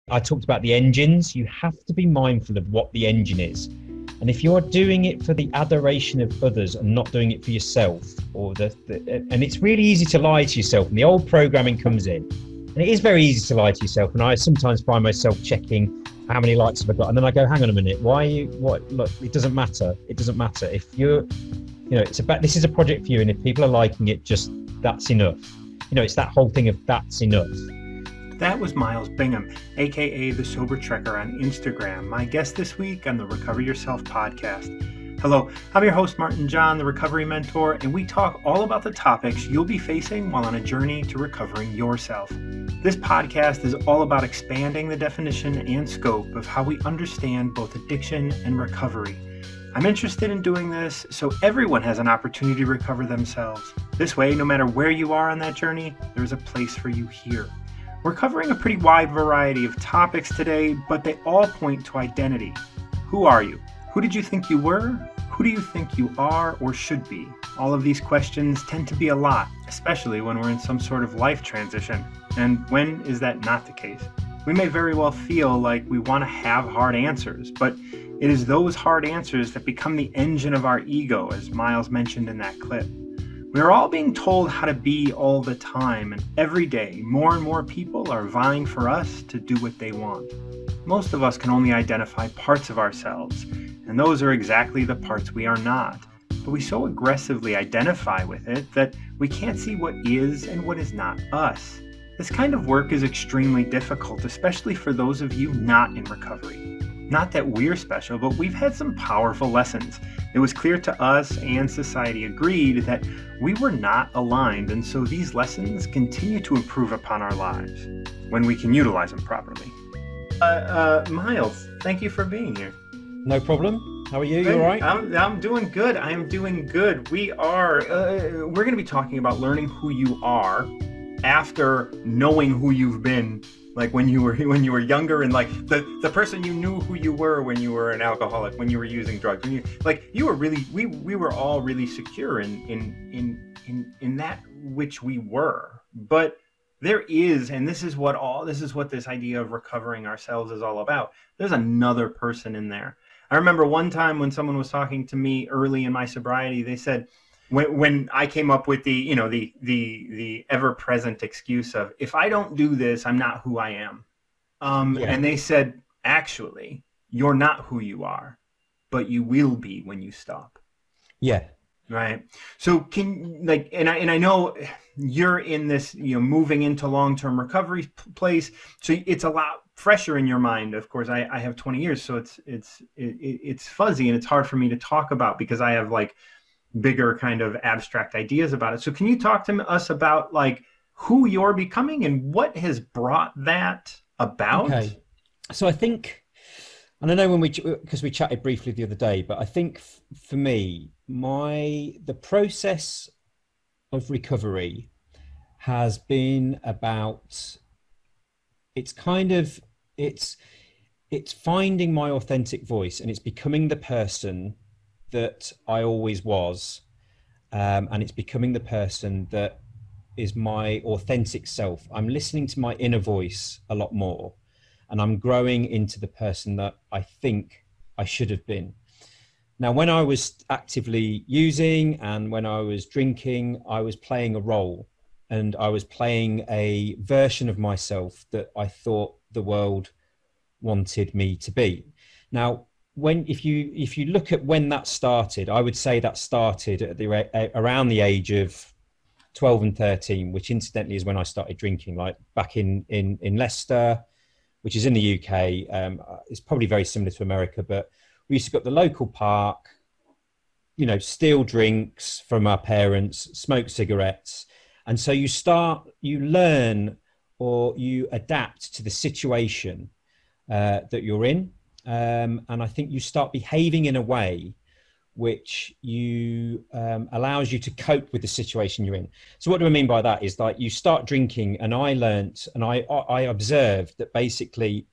I talked about the engines. You have to be mindful of what the engine is. And if you're doing it for the adoration of others and not doing it for yourself, and it's really easy to lie to yourself, and the old programming comes in. And it is very easy to lie to yourself. And I sometimes find myself checking how many likes have I got. And then I go, hang on a minute, why are you, what, look, it doesn't matter. It doesn't matter. If you're, it's about, this is a project for you. And if people are liking it, just, that's enough. It's that whole thing of that's enough. That was Miles Bingham, aka The Sober Trekker on Instagram, my guest this week on the Recover Yourself podcast. Hello, I'm your host, Martin John, the Recovery Mentor, and we talk all about the topics you'll be facing while on a journey to recovering yourself. This podcast is all about expanding the definition and scope of how we understand both addiction and recovery. I'm interested in doing this so everyone has an opportunity to recover themselves. This way, no matter where you are on that journey, there is a place for you here. We're covering a pretty wide variety of topics today, but they all point to identity. Who are you? Who did you think you were? Who do you think you are or should be? All of these questions tend to be a lot, especially when we're in some sort of life transition. And when is that not the case? We may very well feel like we want to have hard answers, but it is those hard answers that become the engine of our ego, as Miles mentioned in that clip. We are all being told how to be all the time, and every day, more and more people are vying for us to do what they want. Most of us can only identify parts of ourselves, and those are exactly the parts we are not. But we so aggressively identify with it that we can't see what is and what is not us. This kind of work is extremely difficult, especially for those of you not in recovery. Not that we're special, but we've had some powerful lessons. It was clear to us, and society agreed, that we were not aligned, and so these lessons continue to improve upon our lives when we can utilize them properly. Miles, thank you for being here. No problem. How are you? You all right? I'm doing good. I am doing good. We're going to be talking about learning who you are after knowing who you've been. Like when you were younger, and like the person you knew who you were when you were an alcoholic, when you were using drugs, when you were really, we were all really secure in that which we were. But there is, and this is what this idea of recovering ourselves is all about. There's another person in there. I remember one time when someone was talking to me early in my sobriety, they said, when I came up with the ever-present excuse of, if I don't do this, I'm not who I am. And they said, actually, you're not who you are, but you will be when you stop. Yeah. Right. So and I know you're in this, moving into long-term recovery place. So it's a lot fresher in your mind. Of course, I have 20 years, so it's fuzzy, and it's hard for me to talk about because I have like bigger kind of abstract ideas about it. So can you talk to us about like who you're becoming and what has brought that about? Okay. So I think, and I know because we chatted briefly the other day, but I think for me, the process of recovery has been about, it's finding my authentic voice, and it's becoming the person that I always was, and it's becoming the person that is my authentic self. I'm listening to my inner voice a lot more, and I'm growing into the person that I think I should have been. Now, when I was actively using and when I was drinking, I was playing a role, and I was playing a version of myself that I thought the world wanted me to be. Now, if you look at when that started, I would say that started at around the age of 12 and 13, which incidentally is when I started drinking, like back in Leicester, which is in the UK. It's probably very similar to America, but we used to go to the local park, steal drinks from our parents, smoke cigarettes. And so you learn or you adapt to the situation that you're in. And I think you start behaving in a way which allows you to cope with the situation you're in. So what do I mean by that is like you start drinking, and I learnt and I observed that basically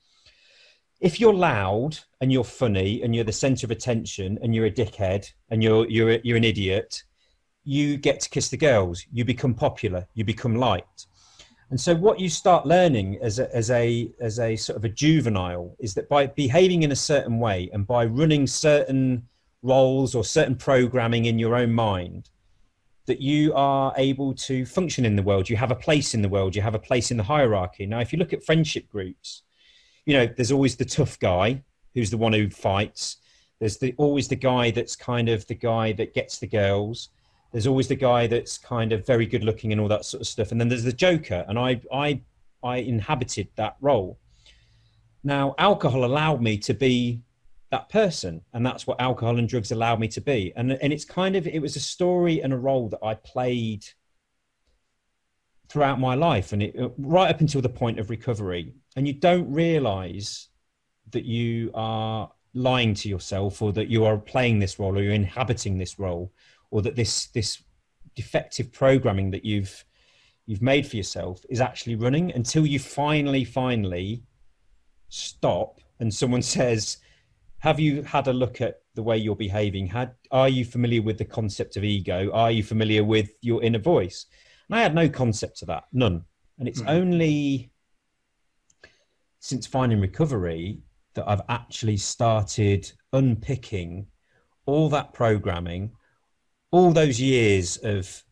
if you're loud and you're funny and you're the center of attention and you're a dickhead and you're an idiot, you get to kiss the girls, you become popular, you become liked. And so what you start learning as a sort of a juvenile is that by behaving in a certain way and by running certain roles or certain programming in your own mind, that you are able to function in the world. You have a place in the world. You have a place in the hierarchy. Now, if you look at friendship groups, there's always the tough guy who's the one who fights. There's always the guy that's kind of the guy that gets the girls. There's always the guy that's kind of very good looking and all that sort of stuff. And then there's the joker. And I inhabited that role. Now, alcohol allowed me to be that person, and that's what alcohol and drugs allowed me to be. And it was a story and a role that I played throughout my life, and right up until the point of recovery. And you don't realize that you are lying to yourself, or that you are playing this role, or you're inhabiting this role, or that this defective programming that you've made for yourself is actually running, until you finally stop and someone says, have you had a look at the way you're behaving? Are you familiar with the concept of ego? Are you familiar with your inner voice? And I had no concept of that, none. And it's only since finding recovery that I've actually started unpicking all that programming, all those years of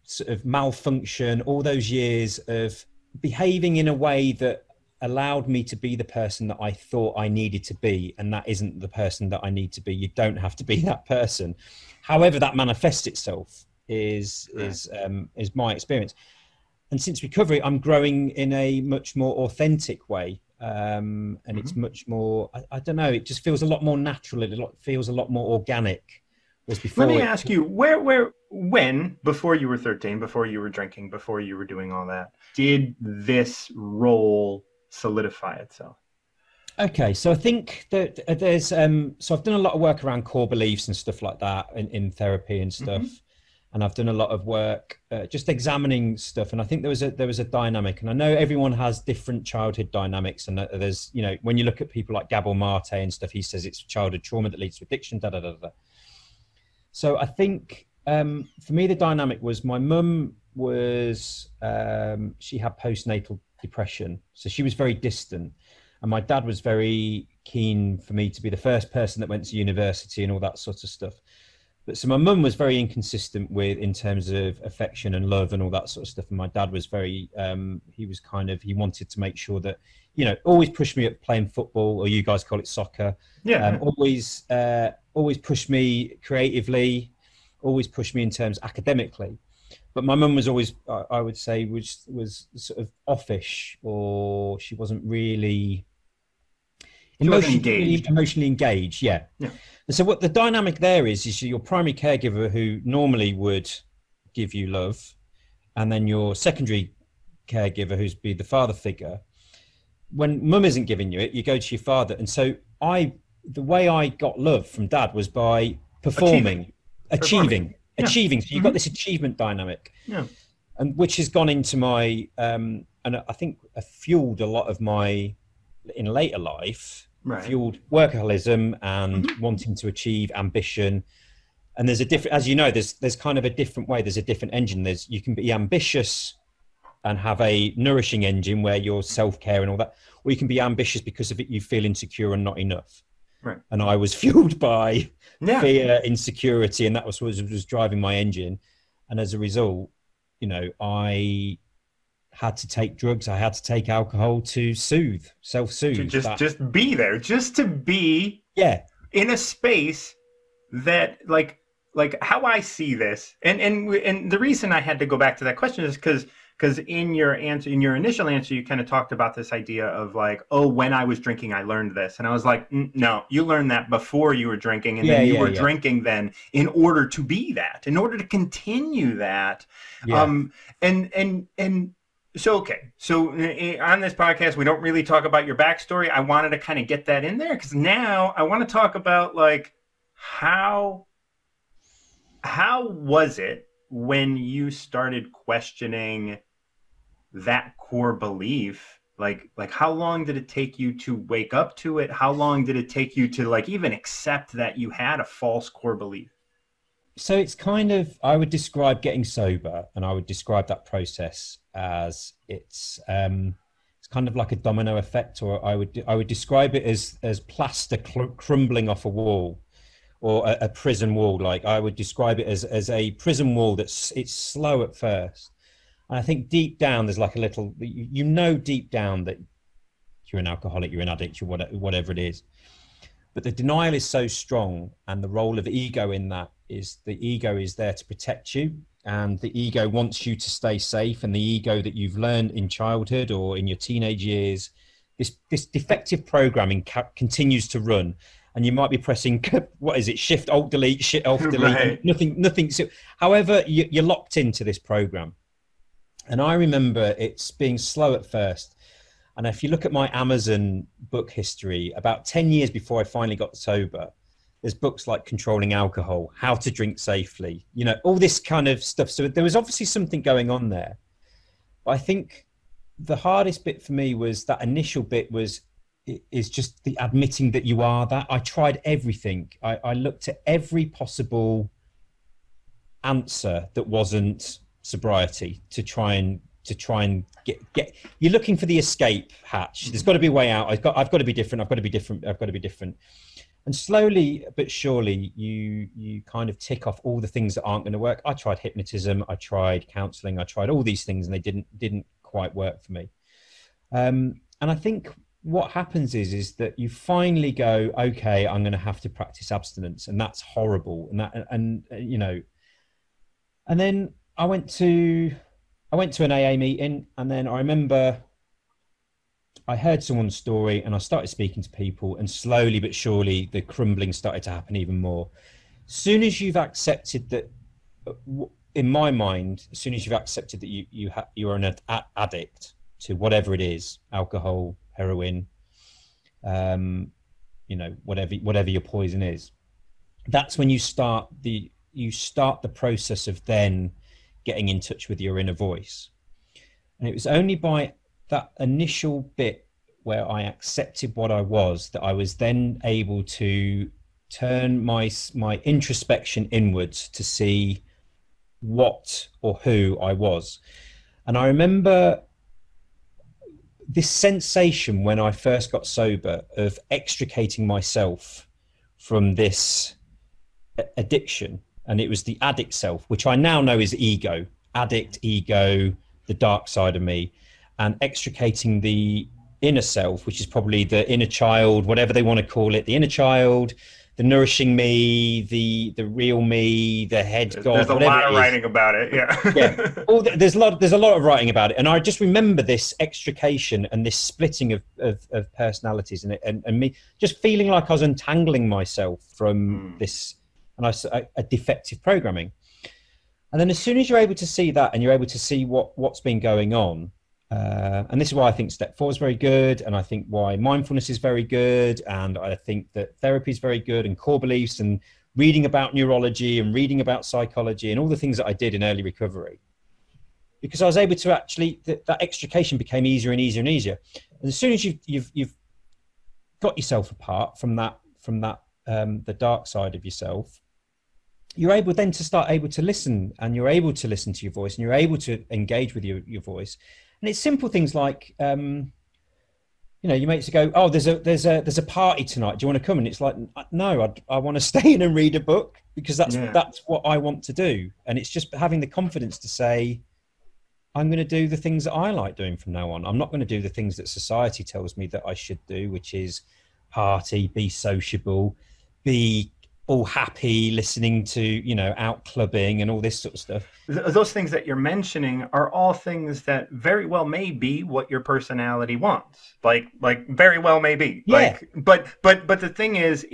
sort of malfunction, all those years of behaving in a way that allowed me to be the person that I thought I needed to be. And that isn't the person that I need to be. You don't have to be that person. However that manifests itself is my experience. And since recovery, I'm growing in a much more authentic way. And it's much more, I don't know, it just feels a lot more natural. It feels a lot more organic. Whereas before, let me ask you, when, before you were 13, before you were drinking, before you were doing all that, did this role solidify itself? Okay, so I think that there's so I've done a lot of work around core beliefs and stuff like that in therapy and stuff, and I've done a lot of work just examining stuff. And I think there was a dynamic, and I know everyone has different childhood dynamics. And there's when you look at people like Gabor Mate and stuff, he says it's childhood trauma that leads to addiction. So I think for me the dynamic was my mum was she had postnatal depression, so she was very distant, and my dad was very keen for me to be the first person that went to university and all that sort of stuff. But so my mum was very inconsistent in terms of affection and love and all that sort of stuff, and my dad was very he wanted to make sure that always pushed me at playing football, or you guys call it soccer. Always pushed me creatively, always pushed me in terms academically. But my mum was always, I would say, was sort of offish, or she wasn't really emotionally engaged. Yeah. And so what the dynamic there is your primary caregiver, who normally would give you love, and then your secondary caregiver, who's be the father figure. When mum isn't giving you it, you go to your father. And so the way I got love from dad was by performing, achieving. So you've got this achievement dynamic, and which has gone into my and I think fueled a lot of my in later life, fueled workaholism and wanting to achieve, ambition. And there's a different, as you know, there's kind of a different way. There's a different engine. You can be ambitious and have a nourishing engine where you're self-care and all that, or you can be ambitious because of it, you feel insecure and not enough. And I was fueled by fear, insecurity, and that was what was driving my engine. And as a result, I had to take drugs. I had to take alcohol to self-soothe. To just be there, just to be in a space that like how I see this. And the reason I had to go back to that question is because in your initial answer, you kind of talked about this idea of like, oh, when I was drinking, I learned this. And I was like, no, you learned that before you were drinking. And then you were drinking then in order to be that, in order to continue that. So, okay. So on this podcast, we don't really talk about your backstory. I wanted to kind of get that in there because now I want to talk about like, how was it when you started questioning that core belief? Like how long did it take you to wake up to it? How long did it take you to like even accept that you had a false core belief? So it's kind of, I would describe getting sober, and I would describe that process as it's kind of like a domino effect, or I would describe it as plaster crumbling off a wall, or a prison wall. Like I would describe it as a prison wall it's slow at first. And I think deep down there's like a little, deep down that you're an alcoholic, you're an addict, you're whatever it is. But the denial is so strong, and the role of ego in that is the ego is there to protect you, and the ego wants you to stay safe. And the ego that you've learned in childhood or in your teenage years, this defective programming continues to run, and you might be pressing what is it, shift alt delete, shift alt delete, Right. nothing. So, however, you're locked into this program. And I remember it's being slow at first. And if you look at my Amazon book history, about 10 years before I finally got sober, there's books like Controlling Alcohol, How to Drink Safely, all this kind of stuff. So there was obviously something going on there. But I think the hardest bit for me was that initial bit is just the admitting that you are that. I tried everything. I looked at every possible answer that wasn't sobriety to try and get you're looking for the escape hatch. There's got to be a way out. I've got to be different. I've got to be different. And slowly but surely you kind of tick off all the things that aren't going to work. I tried hypnotism, I tried counseling, I tried all these things, and they didn't quite work for me. And I think what happens is that you finally go, okay, I'm going to have to practice abstinence, and that's horrible. And then I went to an AA meeting, and then I remember I heard someone's story, and I started speaking to people, and slowly but surely the crumbling started to happen even more. As soon as you've accepted that, in my mind, as soon as you've accepted that you are an addict to whatever it is, alcohol, heroin, whatever your poison is, that's when you start the process of then getting in touch with your inner voice. And it was only by that initial bit where I accepted what I was that I was then able to turn my introspection inwards to see what or who I was. And I remember this sensation when I first got sober of extricating myself from this addiction. And it was the addict self, which I now know is ego, ego, the dark side of me, and extricating the inner self, which is probably the inner child, whatever they want to call it, the inner child, the nourishing me, the real me, the head God. There's a lot of writing about it. Yeah. Yeah. There's a lot of writing about it. And I just remember this extrication and this splitting of personalities, and me just feeling like I was untangling myself from this, and a defective programming. And then as soon as you're able to see that, and you're able to see what's been going on, and this is why I think Step 4 is very good, and I think why mindfulness is very good, and I think that therapy is very good, and core beliefs, and reading about neurology, and reading about psychology, and all the things that I did in early recovery, because I was able to actually, that extrication became easier and easier and easier. And as soon as you've got yourself apart from that the dark side of yourself, you're able then to start able to listen, and you're able to listen to your voice, and you're able to engage with your voice. And it's simple things like, your mates go, oh, there's a party tonight. Do you want to come? And it's like, no, I want to stay in and read a book, because that's what I want to do. And it's just having the confidence to say, I'm going to do the things that I like doing from now on. I'm not going to do the things that society tells me that I should do, which is party, be sociable, be all happy, listening to, out clubbing and all this sort of stuff. Those things that you're mentioning are all things that very well may be what your personality wants. Like very well may be. Yeah. But the thing is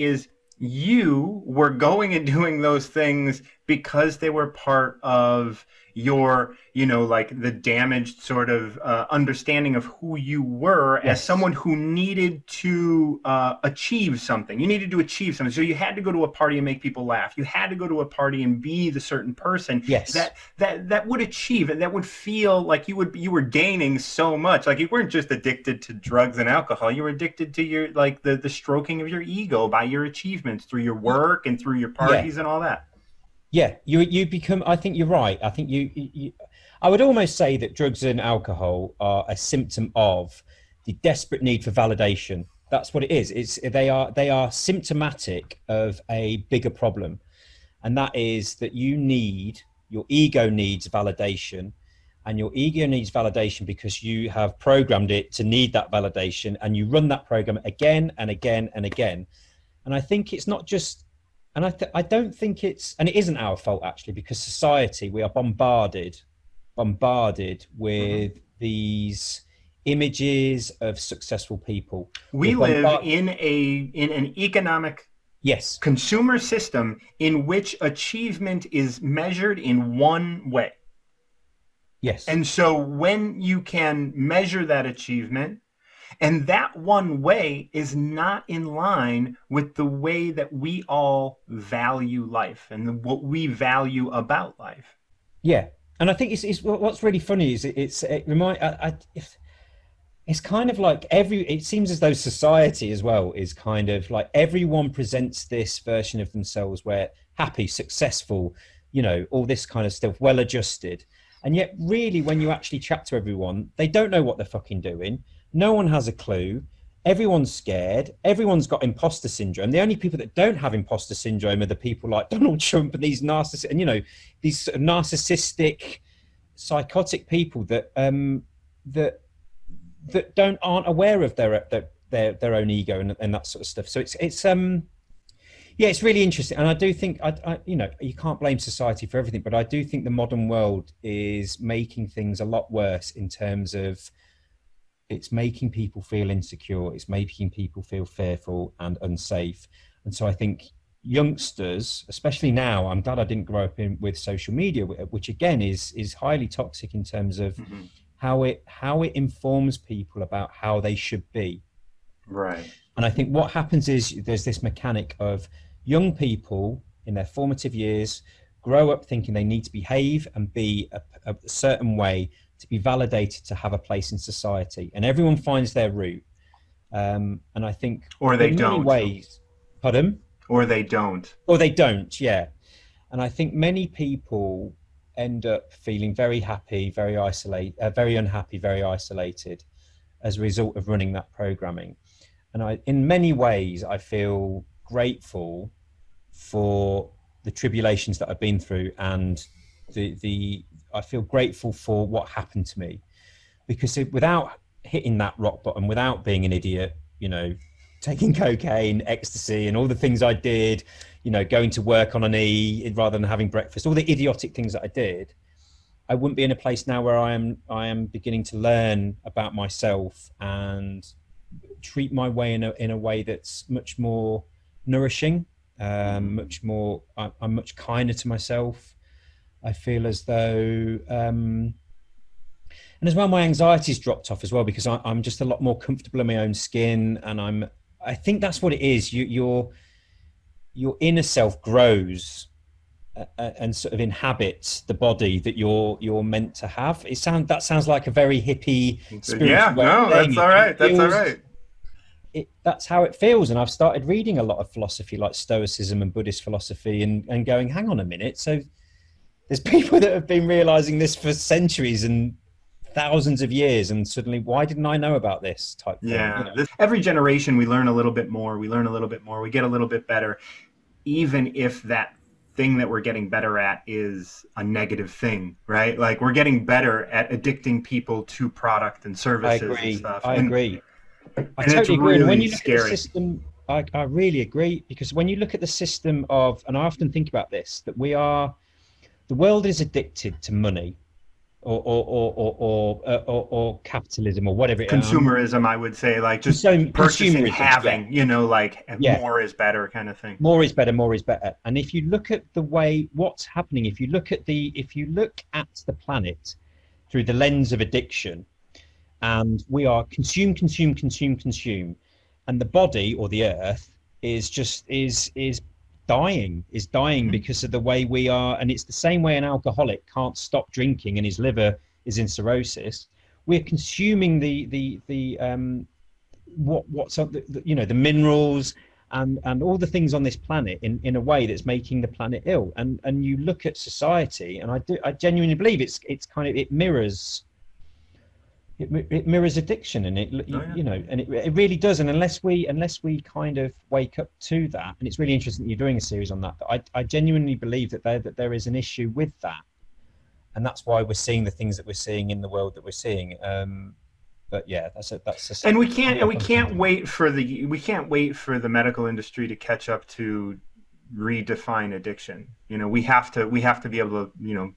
you were going and doing those things because they were part of your, the damaged sort of understanding of who you were as someone who needed to achieve something. You needed to achieve something. So you had to go to a party and make people laugh. You had to go to a party and be the certain person that would achieve it, that would feel like you were gaining so much. Like you weren't just addicted to drugs and alcohol. You were addicted to your, like the stroking of your ego by your achievements through your work and through your parties and all that. Yeah, you become. I think you're right. I think I would almost say that drugs and alcohol are a symptom of the desperate need for validation. That's what it is. They are symptomatic of a bigger problem, and that is that your ego needs validation, and your ego needs validation because you have programmed it to need that validation, and you run that program again and again and again. And I think it's not just, and I don't think and it isn't our fault actually, because society, we are bombarded Mhm. with these images of successful people. We're We live bombarded. in an economic Yes, consumer system in which achievement is measured in one way. yes, And so when you can measure that achievement, and that one way is not in line with the way that we all value life and what we value about life. yeah. And I think it's what's really funny is it remind it's kind of like it seems as though society as well is kind of like everyone presents this version of themselves where happy, successful, all this kind of stuff, well adjusted. And yet really when you actually chat to everyone, they don't know what they're fucking doing. No one has a clue. Everyone's scared. Everyone's got imposter syndrome. The only people that don't have imposter syndrome are the people like Donald Trump and these narcissists, and these sort of narcissistic, psychotic people that aren't aware of their own ego and that sort of stuff. So yeah, it's really interesting, and I do think you can't blame society for everything, but I do think the modern world is making things a lot worse in terms of it's making people feel insecure, it's making people feel fearful and unsafe, and so I think youngsters, especially now, I'm glad I didn't grow up with social media, which again is highly toxic in terms of Mhm. how it informs people about how they should be. Right. And I think what happens is there's this mechanic of young people in their formative years grow up thinking they need to behave and be a certain way to be validated to have a place in society, and everyone finds their route. And I think Or they in many don't. ways, pardon, Or they don't. or they don't, yeah. And I think many people end up feeling very happy, very isolated, very unhappy, very isolated as a result of running that programming. And in many ways, I feel grateful for the tribulations that I've been through, and I feel grateful for what happened to me, because without hitting that rock bottom, without being an idiot, taking cocaine, ecstasy, and all the things I did, going to work on an E rather than having breakfast, all the idiotic things that I did, I wouldn't be in a place now where I am beginning to learn about myself and treat my way in a way that's much more nourishing, much more. I'm much kinder to myself. I feel as though, and as well, my anxiety's dropped off as well, because I'm just a lot more comfortable in my own skin, and I think that's what it is. Your inner self grows and sort of inhabits the body that you're meant to have. That sounds like a very hippie Yeah, spiritual way of no, saying that's it, all but it right. That's all feels right. that's how it feels. And I've started reading a lot of philosophy like Stoicism and Buddhist philosophy, and going, hang on a minute. So there's people that have been realizing this for centuries and thousands of years, and suddenly, why didn't I know about this type thing? Yeah. Every generation, we learn a little bit more. We learn a little bit more. We get a little bit better, even if that thing that we're getting better at is a negative thing, right? Like we're getting better at addicting people to product and I services and agree. stuff. I agree. I And it's totally agree. And when really you look at the scary. system, I really agree, because when you look at the system and I often think about this, that the world is addicted to money or capitalism or whatever. Consumerism, I would say, like just purchasing, Consumerism, yeah, having, like yeah. more is better kind of thing. More is better, more is better. And if you look at the way what's happening, if you look at the planet through the lens of addiction, and we are consume, and the body or the earth is dying Mhm. because of the way we are. And it's the same way an alcoholic can't stop drinking and his liver is in cirrhosis. We're consuming the minerals and all the things on this planet in a way that's making the planet ill. And you look at society, and I genuinely believe it's kind of, it mirrors addiction, and Oh, yeah. you know, and it really does. And unless we kind of wake up to that, and it's really interesting that you're doing a series on that, but I genuinely believe that there is an issue with that, and that's why we're seeing the things that we're seeing in the world that we're seeing. But yeah, And we can't wait for the medical industry to catch up to redefine addiction. You know, we have to be able to, you know,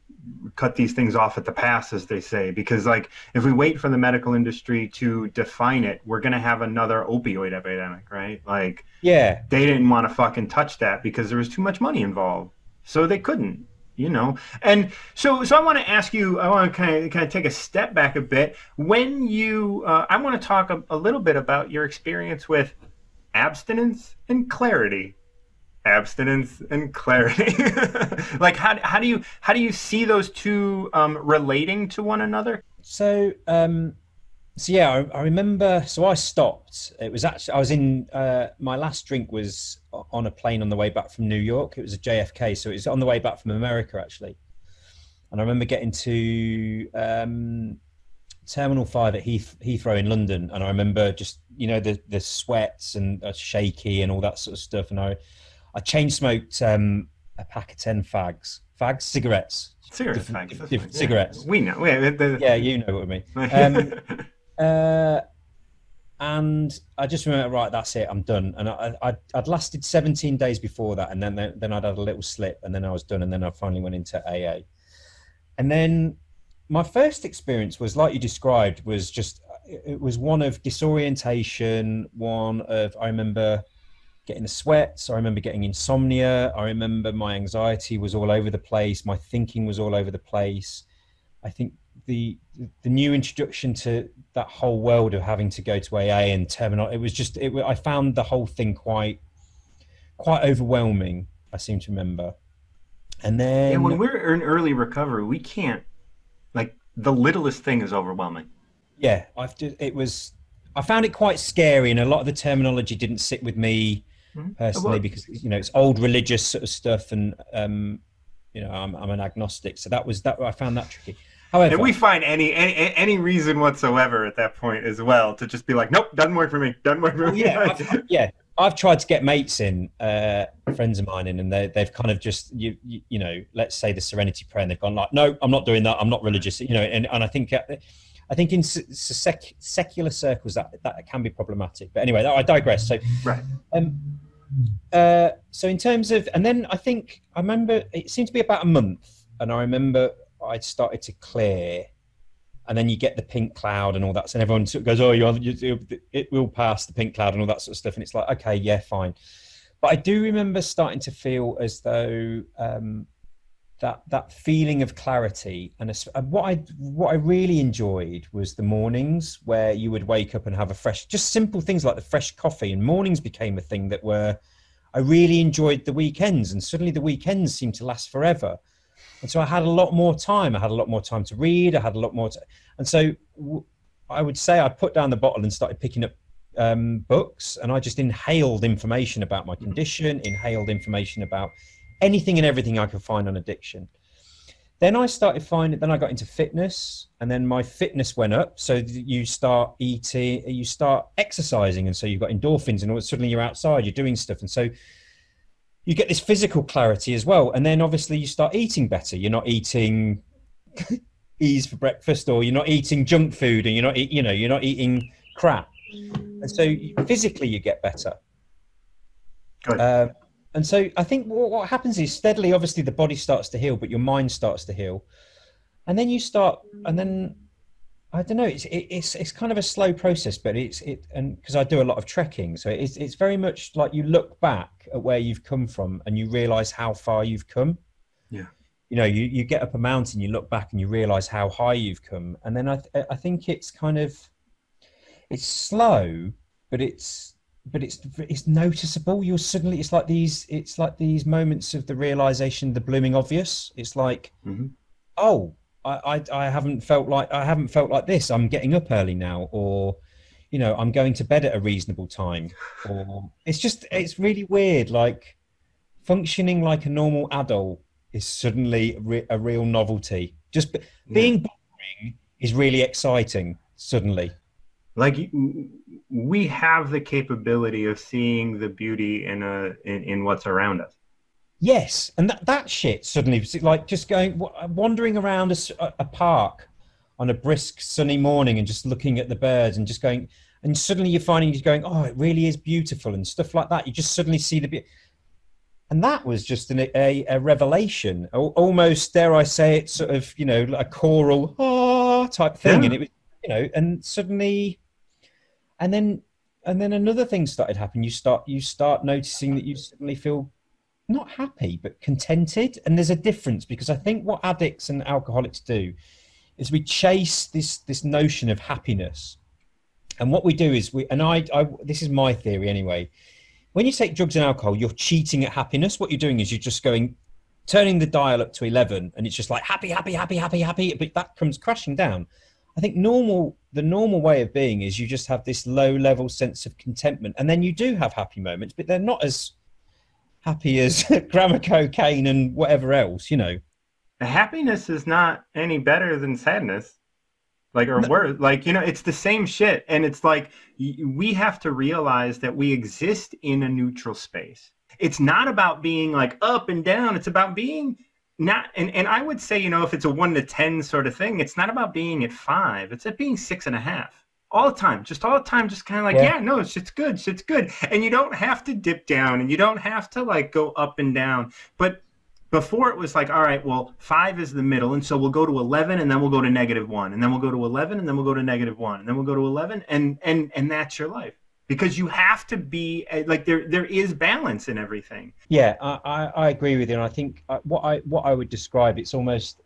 cut these things off at the pass, as they say, because like if we wait for the medical industry to define it, we're going to have another opioid epidemic, right? Like, yeah, they didn't want to fucking touch that because there was too much money involved, so they couldn't, you know. And so I want to ask you, I want to kind of take a step back a bit. When you I want to talk a little bit about your experience with abstinence and clarity. Abstinence and clarity. Like, how do you see those two relating to one another? so yeah, I remember. So I stopped. It was actually, I was in my last drink was on a plane on the way back from New York. It was a JFK, so it was on the way back from America actually. And I remember getting to Terminal 5 at Heathrow in London, and I remember just, you know, the sweats and shaky and all that sort of stuff. And I chain smoked a pack of 10 cigarettes. Different cigarettes. We know. Yeah, you know what I mean. And I just remember, right, that's it, I'm done. And I'd lasted 17 days before that, and then I'd had a little slip, and then I was done, and then I finally went into AA. And then my first experience was, like you described, it was one of disorientation, I remember getting the sweats, I remember getting insomnia, I remember my anxiety was all over the place, my thinking was all over the place. I think the new introduction to that whole world of having to go to AA and terminal, I found the whole thing quite overwhelming, I seem to remember. And then when we're in early recovery, we can't, like, the littlest thing is overwhelming. Yeah, I found it quite scary, and a lot of the terminology didn't sit with me personally, because, you know, it's old religious sort of stuff, and you know, I'm an agnostic, so I found that tricky. However, and we find any reason whatsoever at that point as well to just be like, nope, doesn't work for me. I've tried to get mates in, friends of mine in, and they've kind of just, you know, let's say the Serenity Prayer, and they've gone like, no, I'm not doing that. I'm not religious, you know, and I think in secular circles that can be problematic. But anyway, I digress. So, right. So in terms of, and then I remember it seemed to be about a month, and I remember I'd started to clear, and then you get the pink cloud and all that, and everyone sort of goes, oh, it will pass, the pink cloud and all that sort of stuff, and it's like, okay, yeah, fine. But I do remember starting to feel as though that feeling of clarity, and what I really enjoyed was the mornings where you would wake up and have just simple things like the fresh coffee, and mornings became a thing I really enjoyed the weekends, and suddenly the weekends seemed to last forever. And so I had a lot more time. I had a lot more time to read. I had a lot more and so I would say I put down the bottle and started picking up books, and I just inhaled information about my condition, inhaled information about anything and everything I could find on addiction. Then I got into fitness, and then my fitness went up. So you start eating, you start exercising, and so you've got endorphins, and suddenly you're outside, you're doing stuff. And so you get this physical clarity as well. And then obviously you start eating better. You're not eating ease for breakfast, or you're not eating junk food, and you're not eating crap. And so physically you get better. Good. And so I think what happens is steadily, obviously the body starts to heal, but your mind starts to heal. And then I don't know, it's kind of a slow process, but and because I do a lot of trekking, so it's very much like you look back at where you've come from and you realize how far you've come. Yeah. You know, you get up a mountain, you look back and you realize how high you've come. And then I think it's slow, but it's noticeable. It's like these moments of the realization, the blooming obvious. It's like, oh, I haven't felt like this. I'm getting up early now, or, I'm going to bed at a reasonable time, or it's really weird. Like functioning like a normal adult is suddenly a real novelty. Yeah. Being boring is really exciting suddenly. Like we have the capability of seeing the beauty in what's around us. Yes, and that shit suddenly, like just wandering around a park on a brisk sunny morning and just looking at the birds and just going, and suddenly you're finding you're going, oh, it really is beautiful and stuff like that. You just suddenly see the beauty. And that was just a revelation, almost, dare I say it, sort of, a choral type thing. And Yeah. it was, and suddenly, and then, another thing started happening. You start noticing that you suddenly feel not happy, but contented. And there's a difference, because I think what addicts and alcoholics do is we chase this notion of happiness. And what we do is this is my theory anyway. When you take drugs and alcohol, you're cheating at happiness. What you're doing is you're just turning the dial up to 11, and it's just like happy, happy, happy, happy, happy. But that comes crashing down. I think the normal way of being is you just have this low level sense of contentment. And then you do have happy moments, but they're not as happy as a gram of cocaine and whatever else. Happiness is not any better than sadness. Like, or No, worse, like, it's the same shit. And it's like we have to realize that we exist in a neutral space. It's not about being like up and down. It's about being not, and I would say, if it's a 1 to 10 sort of thing, it's not about being at 5. It's at being 6.5 all the time, just all the time, just kind of like, yeah, yeah, no, shit's good, shit's good. And you don't have to dip down, and you don't have to like go up and down. But before it was like, all right, well, 5 is the middle, and so we'll go to 11, and then we'll go to -1, and then we'll go to 11, and then we'll go to -1, and then we'll go to 11, and that's your life, because you have to be like, there is balance in everything. yeah, I agree with you. And I think what I would describe, it's almost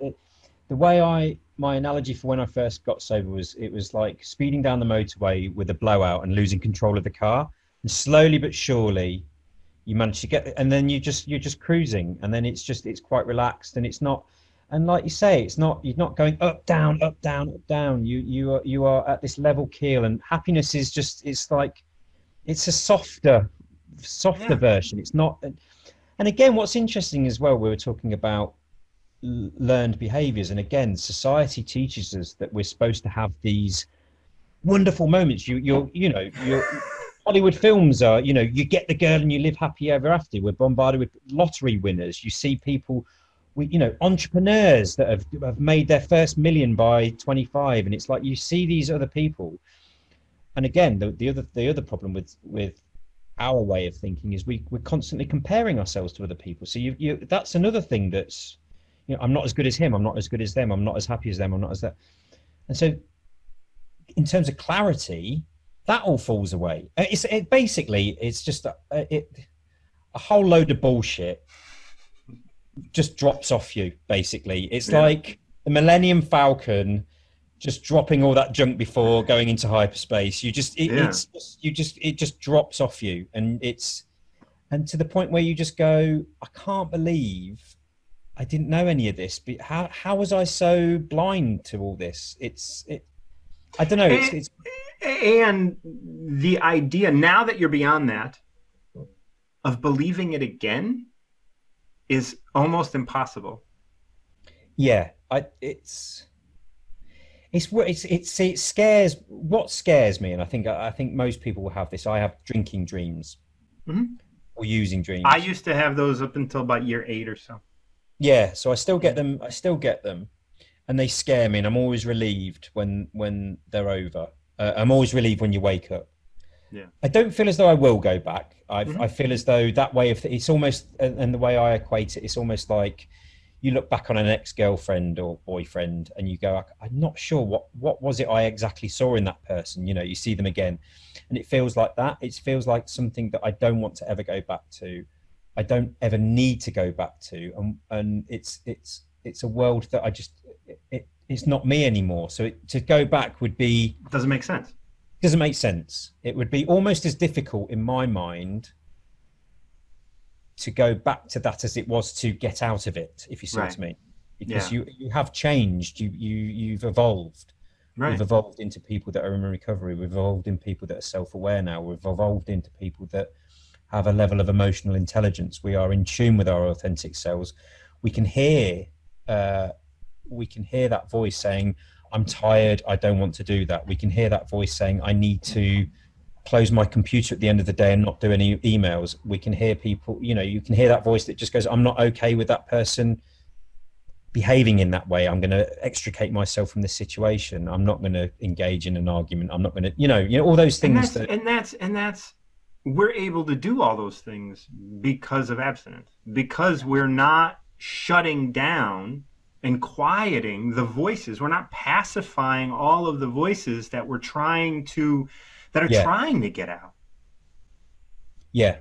the way my analogy for when I first got sober was, it was like speeding down the motorway with a blowout and losing control of the car, and slowly but surely you manage to get, and then you're just cruising, and then it's quite relaxed, and it's not, and like you say, you're not going up down up down up down. You are at this level keel, and happiness is just, it's like, it's a softer Yeah. version. It's not. And again, what's interesting as well, we were talking about learned behaviors, and again, society teaches us that we're supposed to have these wonderful moments. You're Hollywood films are, you get the girl and you live happy ever after. We're bombarded with lottery winners. You see people, entrepreneurs that have made their first million by 25, and it's like you see these other people. And again, the other problem with our way of thinking is we're constantly comparing ourselves to other people. So you that's another thing that's, I'm not as good as him. I'm not as good as them. I'm not as happy as them. I'm not as that. And so, in terms of clarity, that all falls away. It's just a whole load of bullshit just drops off you. Basically, it's Yeah. like the Millennium Falcon just dropping all that junk before going into hyperspace. Yeah. It just drops off you, and to the point where you just go, I can't believe I didn't know any of this. But how was I so blind to all this? I don't know. and, It's and the idea, now that you're beyond that, of believing it again is almost impossible. yeah. It scares. What scares me, and I think most people will have this. I have drinking dreams Mhm. or using I dreams. used to have those up until about year 8 or so. Yeah, so I still get them. And they scare me, and I'm always relieved when they're over. I'm always relieved when you wake up. Yeah. I don't feel as though I will go back. I Hmm. feel as though that way of it's almost, and the way I equate it, it's almost like you look back on an ex-girlfriend or boyfriend, and you go, I'm not sure what was it I exactly saw in that person. You see them again, and it feels like that. It feels like something that I don't want to ever go back to. I don't ever need to go back to, and it's a world that it's not me anymore. So to go back would be, Doesn't make sense. doesn't make sense. It would be almost as difficult in my mind to go back to that as it was to get out of it, if you see what Right. I mean. Because Yeah. you have changed, you've evolved. Right. We've evolved into people that are in recovery. We've evolved in people that are self-aware now. We've evolved into people that have a level of emotional intelligence. We are in tune with our authentic selves. We can hear, uh, we can hear that voice saying, "I'm tired. I don't want to do that." We can hear that voice saying, "I need to close my computer at the end of the day and not do any emails." We can hear people, you can hear that voice that just goes, "I'm not okay with that person behaving in that way. I'm going to extricate myself from this situation. I'm not going to engage in an argument. I'm not going to, all those And things that's that, and that's and that's we're able to do all those things because of abstinence, because we're not shutting down and quieting the voices. We're not pacifying all of the voices that are yeah, trying to get out. yeah.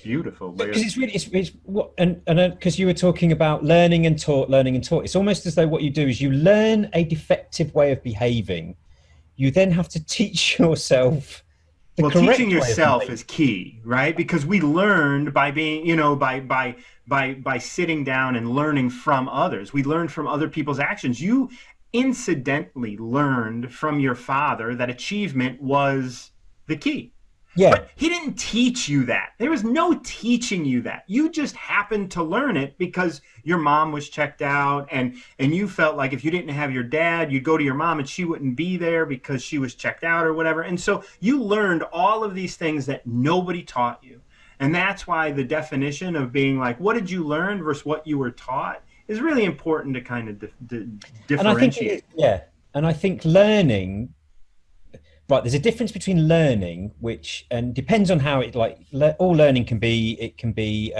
Beautiful way Because of. it's what, and because you were talking about learning and taught, learning and taught. It's almost as though what you do is you learn a defective way of behaving. You then have to teach yourself the Well, teaching correct way of yourself behaving. is key, right? Because we learned by being, by sitting down and learning from others. We learned from other people's actions. You incidentally learned from your father that achievement was the key. Yeah, But he didn't teach you that. There was no teaching you that. You just happened to learn it because your mom was checked out, and you felt like if you didn't have your dad, you'd go to your mom and she wouldn't be there because she was checked out or whatever. And so you learned all of these things that nobody taught you. And that's why the definition of being like, what did you learn versus what you were taught is really important to kind of and I think it is, differentiate. yeah, and I think learning. Right, there's a difference between learning, which and depends on how it all learning can be. It can be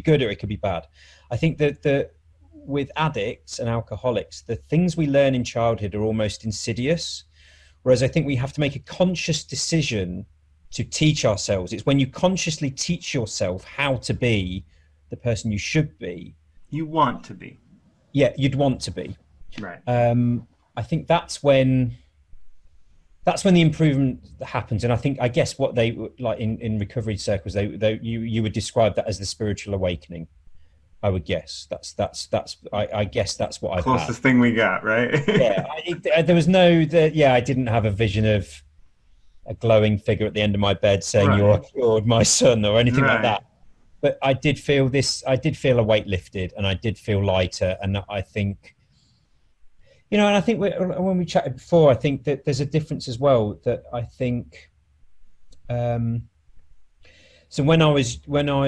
good or it can be bad. I think that with addicts and alcoholics, the things we learn in childhood are almost insidious, whereas I think we have to make a conscious decision to teach ourselves. It's when you consciously teach yourself how to be the person you should be. You want to be. Yeah, you'd want to be. Right. I think that's when the improvement happens. And I guess what they like in recovery circles, you would describe that as the spiritual awakening. I would guess I guess that's what I've had. Closest thing we got, right? Yeah, there was no that. Yeah, I didn't have a vision of a glowing figure at the end of my bed saying Right. "You're cured, my son" or anything like Right. that. But I did feel this. I did feel a weight lifted, and I did feel lighter. And I think and I think when we chatted before, I think that there's a difference as well. That I think, um, so when I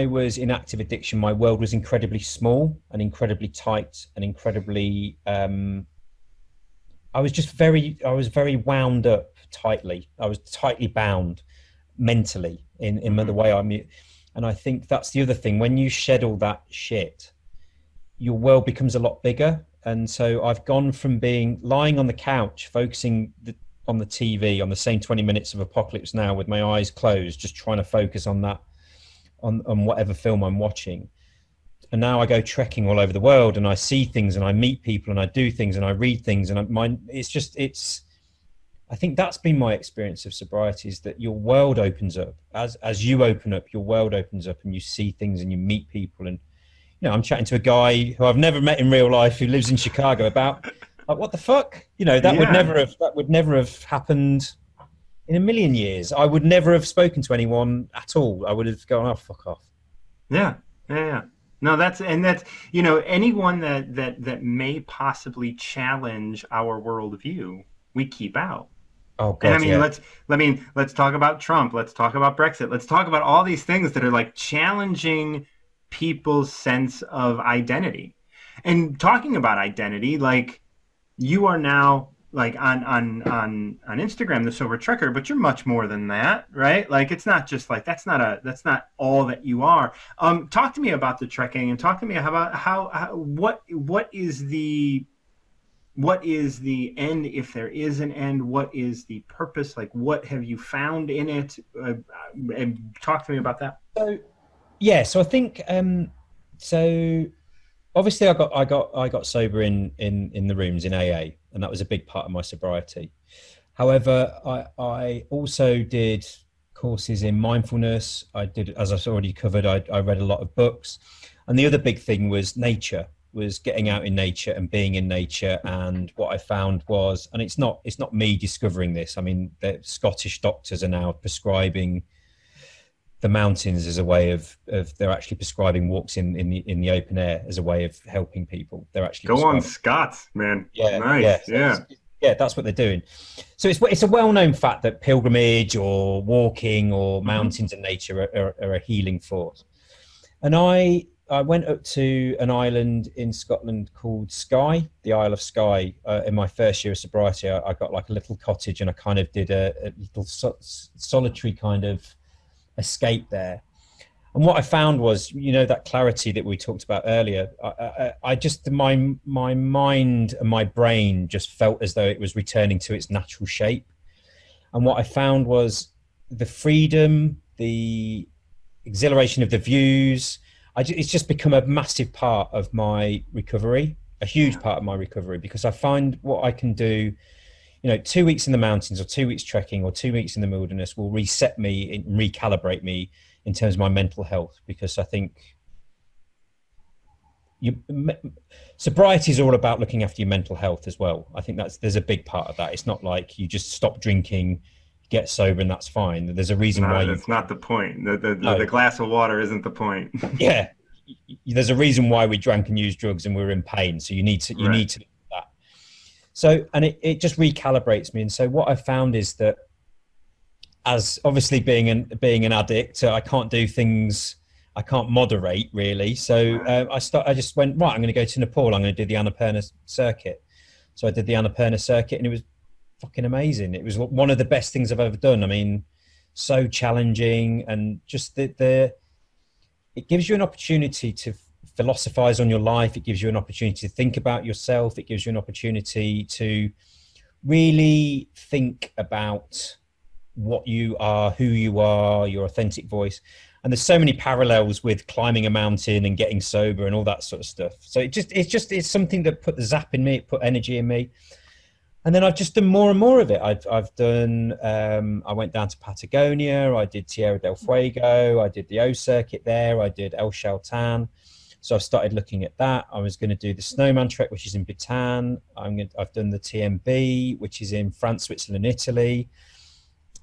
was in active addiction, my world was incredibly small and incredibly tight and incredibly. I was very wound up tightly. I was tightly bound mentally in the Mm-hmm. way I'm. And I think that's the other thing. When you shed all that shit, your world becomes a lot bigger. And so I've gone from being lying on the couch, focusing on the TV, on the same 20 minutes of Apocalypse Now with my eyes closed, just trying to focus on that, on whatever film I'm watching. And now I go trekking all over the world and I see things and I meet people and I do things and I read things. And I think that's been my experience of sobriety, is that your world opens up as you open up, your world opens up and you see things and you meet people. And I'm chatting to a guy who I've never met in real life who lives in Chicago about like, what the fuck? That would Yeah. never have happened in a million years. I would never have spoken to anyone at all. I would have gone, oh, fuck off. Yeah. Yeah. Yeah. No, that's anyone that may possibly challenge our worldview, we keep out. Oh And God, yeah. let's talk about Trump. Let's talk about Brexit. Let's talk about all these things that are like challenging people's sense of identity. And talking about identity, like you are now like on Instagram, the sober trekker, but you're much more than that, right? Like it's not just like that's not all that you are. Talk to me about the trekking and talk to me about how what is the end, if there is an end? What is the purpose? Like, what have you found in it? And talk to me about that. So yeah, so I think so obviously I got sober in the rooms in AA, and that was a big part of my sobriety. However, I also did courses in mindfulness. I did, as I've already covered, I read a lot of books, and the other big thing was nature. was getting out in nature and being in nature. And what I found was, and it's not me discovering this. I mean, the Scottish doctors are now prescribing the mountains as a way of they're actually prescribing walks in the open air as a way of helping people. They're actually Go on, prescribing. Scots, man. Yeah, Nice. yeah. Yeah. Yeah, that's what they're doing. So it's a well-known fact that pilgrimage or walking or Hmm. mountains and nature are a healing force. And I went up to an island in Scotland called Skye, the Isle of Skye. In my first year of sobriety, I got like a little cottage, and I kind of did a little solitary kind of escape there. And what I found was, that clarity that we talked about earlier. I just my mind and my brain just felt as though it was returning to its natural shape. And what I found was the freedom, the exhilaration of the views. It's just become a massive part of my recovery, a huge Yeah. part of my recovery, because I find what I can do, 2 weeks in the mountains or 2 weeks trekking or 2 weeks in the wilderness will reset me and recalibrate me in terms of my mental health. Because I think you, sobriety is all about looking after your mental health as well. I think there's a big part of that. It's not like you just stop drinking, get sober, and that's fine. There's a reason why you That's not the point. The no, glass of water isn't the point. yeah, there's a reason why we drank and used drugs and we were in pain. So you need to Right. do that. So, and it just recalibrates me. And so what I found is that, as obviously being an addict, I can't do things. I can't moderate really. So Right. I just went right. I'm going to go to Nepal. I'm going to do the Annapurna circuit. So I did the Annapurna circuit, and it was fucking amazing. It was one of the best things I've ever done. I mean, so challenging, and just it gives you an opportunity to philosophize on your life. It gives you an opportunity to think about yourself. It gives you an opportunity to really think about what you are, who you are, your authentic voice. And there's so many parallels with climbing a mountain and getting sober and all that sort of stuff. So it's something that put the zap in me, it put energy in me. And then I've just done more and more of it. I've done. I went down to Patagonia. I did Tierra del Fuego. I did the O circuit there. I did El Chaltán. So I've started looking at that. I was going to do the Snowman Trek, which is in Bhutan. I've done the TMB, which is in France, Switzerland, Italy.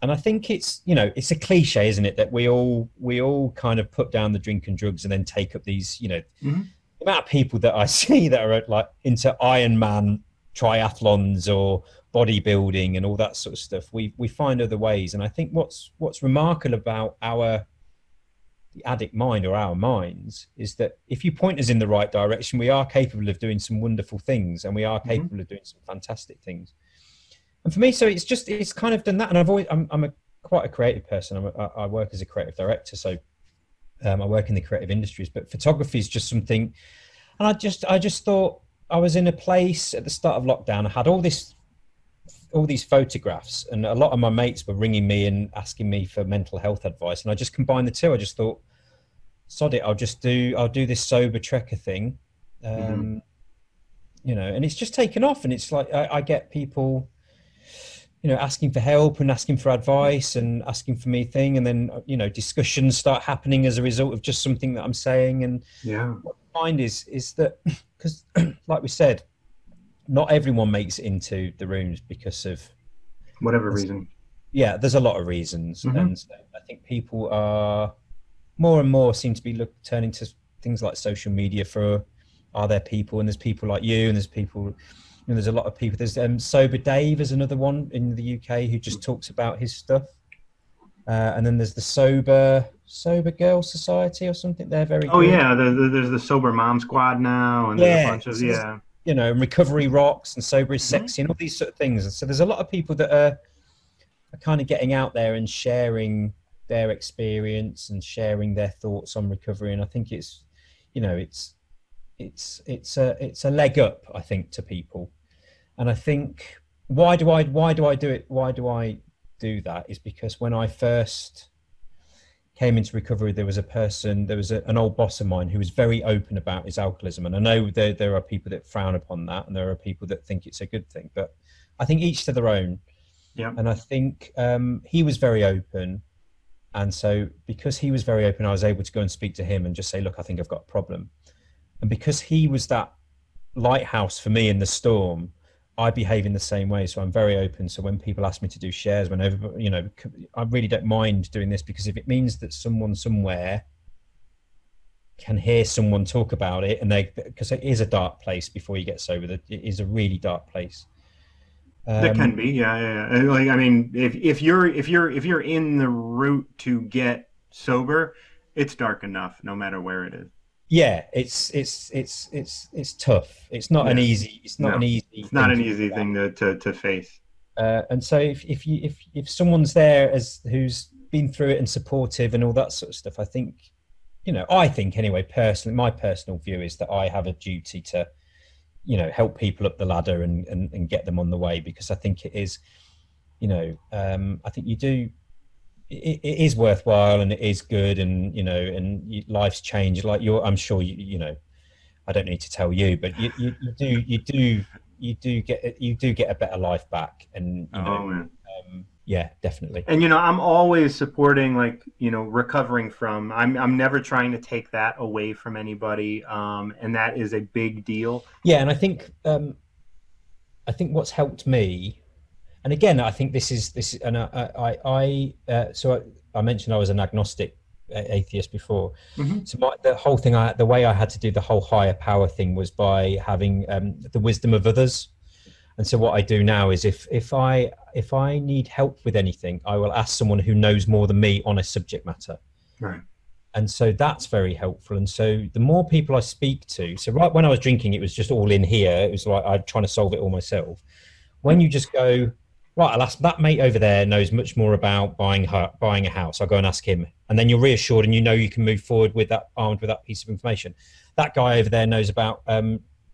And I think it's a cliche, isn't it, that we all kind of put down the drink and drugs and then take up these, the Hmm. amount of people that I see that are like into Ironman triathlons or bodybuilding and all that sort of stuff. We find other ways. And I think what's remarkable about the addict mind, or our minds, is that if you point us in the right direction, we are capable of doing some wonderful things, and we are Hmm. capable of doing some fantastic things. And for me, so it's kind of done that. And I'm quite a creative person. I work as a creative director, so I work in the creative industries, but photography is just something. And I just thought, I was in a place at the start of lockdown. I had all these photographs, and a lot of my mates were ringing me and asking me for mental health advice. And I just combined the two. I just thought, sod it, I'll do this sober trekker thing. Hmm. Um, and it's just taken off. And it's like, I get people, asking for help and asking for advice and asking for me thing. And then, discussions start happening as a result of just something that I'm saying. And Yeah. what I find is that, because like we said, not everyone makes it into the rooms because of, Whatever reason. yeah, there's a lot of reasons. Hmm. And so I think people are more and more seem to be turning to things like social media for, are there people? And there's people like you, and there's people, there's a lot of people. There's Sober Dave is another one in the UK who just talks about his stuff. And then there's the Sober Girl Society or something. They're very Oh good. yeah, there's the sober mom squad now, and there's a Yeah. bunch of So there's, yeah. Recovery Rocks and Sober is Hmm. Sexy and all these sort of things. And so there's a lot of people that are kind of getting out there and sharing their experience and sharing their thoughts on recovery. And I think it's, it's a leg up, I think, to people. And I think why do I do it? Why do I do that? Is because when I first came into recovery, there was an old boss of mine who was very open about his alcoholism. And I know there are people that frown upon that, and there are people that think it's a good thing, but I think each to their own. Yeah. And I think he was very open. And so because he was very open, I was able to go and speak to him and just say, look, I think I've got a problem. And because he was that lighthouse for me in the storm. I behave in the same way, so I'm very open. So when people ask me to do shares, whenever, you know, I really don't mind doing this, because if it means that someone somewhere can hear someone talk about it, and because it is a dark place before you get sober, that it is a really dark place. That can be, yeah. And like, I mean, if you're in the route to get sober, it's dark enough, no matter where it is. Yeah, it's tough. It's not an Yeah. easy. It's not an No, easy it's not thing an to easy do. thing to face. And so if someone's there as who's been through it and supportive and all that sort of stuff, I think, you know, I think anyway, personally, my personal view is that I have a duty to, you know, help people up the ladder and get them on the way, because I think it is, you know, I think you do, it is worthwhile and it is good, and, you know, and life's changed. Like I'm sure you know, I don't need to tell you, but you do get a better life back, and you know, Oh man. yeah, definitely. And I'm always supporting, like, recovering from. I'm never trying to take that away from anybody, and that is a big deal. Yeah, and I think what's helped me, and again, I think this is, and I mentioned I was an agnostic atheist before. Hmm. So the whole thing, the way I had to do the whole higher power thing was by having the wisdom of others. And so what I do now is if I need help with anything, I will ask someone who knows more than me on a subject matter. Right. And so that's very helpful. And so the more people I speak to, so right when I was drinking, it was just all in here. It was like I'm trying to solve it all myself. When you just go, right, I'll ask that mate over there knows much more about buying a house. I'll go and ask him. And then you're reassured, and you know you can move forward with that, armed with that piece of information. That guy over there knows about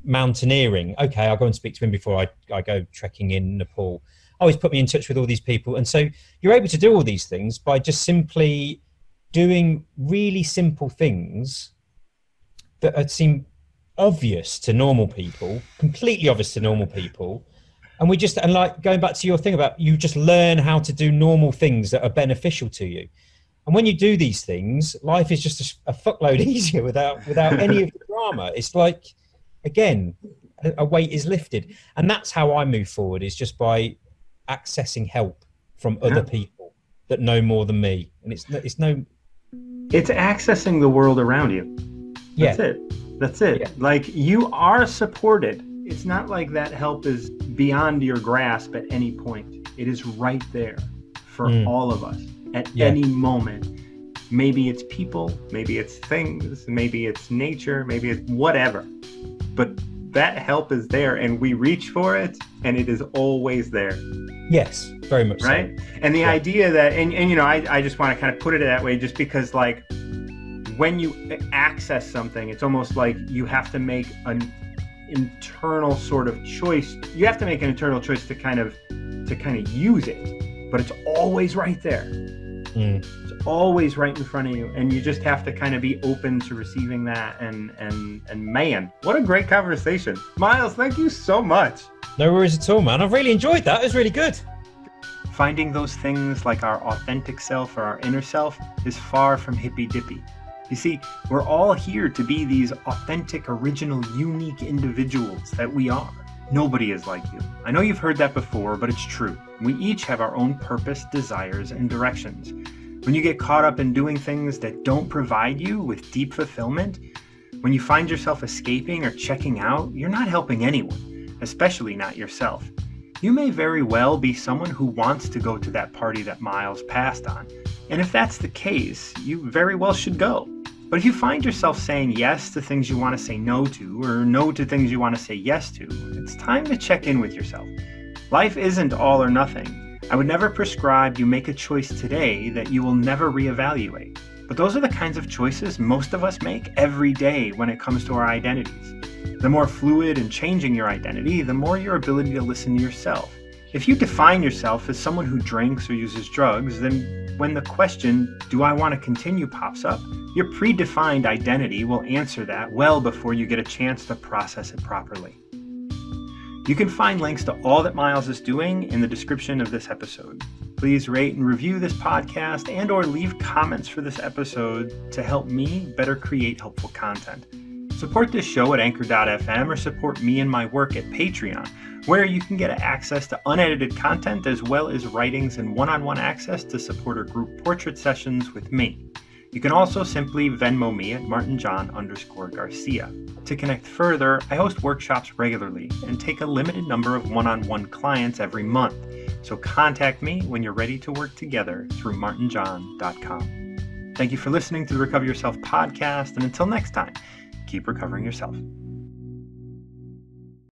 mountaineering. Okay, I'll go and speak to him before I go trekking in Nepal. Oh, he's put me in touch with all these people. And so you're able to do all these things by just simply doing really simple things that seem obvious to normal people, completely obvious to normal people. And and like going back to your thing about, you just learn how to do normal things that are beneficial to you. And when you do these things, life is just a fuckload easier without any of the drama. It's like, again, a weight is lifted. And that's how I move forward, is just by accessing help from other people that know more than me. And it's accessing the world around you. That's it. Yeah. Like, you are supported. It's not like that help is beyond your grasp at any point. It is right there for all of us at any moment. Maybe it's people, maybe it's things, maybe it's nature, maybe it's whatever. But that help is there, and we reach for it, and it is always there. Yes, very much right. So. And the idea that, and I just want to kind of put it that way, just because, like, when you access something, it's almost like you have to make an internal sort of choice. You have to make an internal choice to kind of use it, but it's always right there. It's always right in front of you, and you just have to kind of be open to receiving that. And man, what a great conversation. Miles, thank you so much. No worries at all, man. I've really enjoyed that. It was really good. Finding those things like our authentic self or our inner self is far from hippy-dippy. You see, we're all here to be these authentic, original, unique individuals that we are. Nobody is like you. I know you've heard that before, but it's true. We each have our own purpose, desires, and directions. When you get caught up in doing things that don't provide you with deep fulfillment, when you find yourself escaping or checking out, you're not helping anyone, especially not yourself. You may very well be someone who wants to go to that party that Miles passed on. And if that's the case, you very well should go. But if you find yourself saying yes to things you want to say no to, or no to things you want to say yes to, it's time to check in with yourself. Life isn't all or nothing. I would never prescribe you make a choice today that you will never reevaluate. But those are the kinds of choices most of us make every day when it comes to our identities. The more fluid and changing your identity, the more your ability to listen to yourself. If you define yourself as someone who drinks or uses drugs, then when the question, do I want to continue, pops up, your predefined identity will answer that well before you get a chance to process it properly. You can find links to all that Miles is doing in the description of this episode. Please rate and review this podcast and/or leave comments for this episode to help me better create helpful content. Support this show at Anchor.fm or support me and my work at Patreon, where you can get access to unedited content as well as writings and one-on-one access to supporter group portrait sessions with me. You can also simply Venmo me at martinjohn_Garcia. To connect further, I host workshops regularly and take a limited number of one-on-one clients every month. So contact me when you're ready to work together through martinjohn.com. Thank you for listening to the Recover Yourself podcast, and until next time, keep recovering yourself.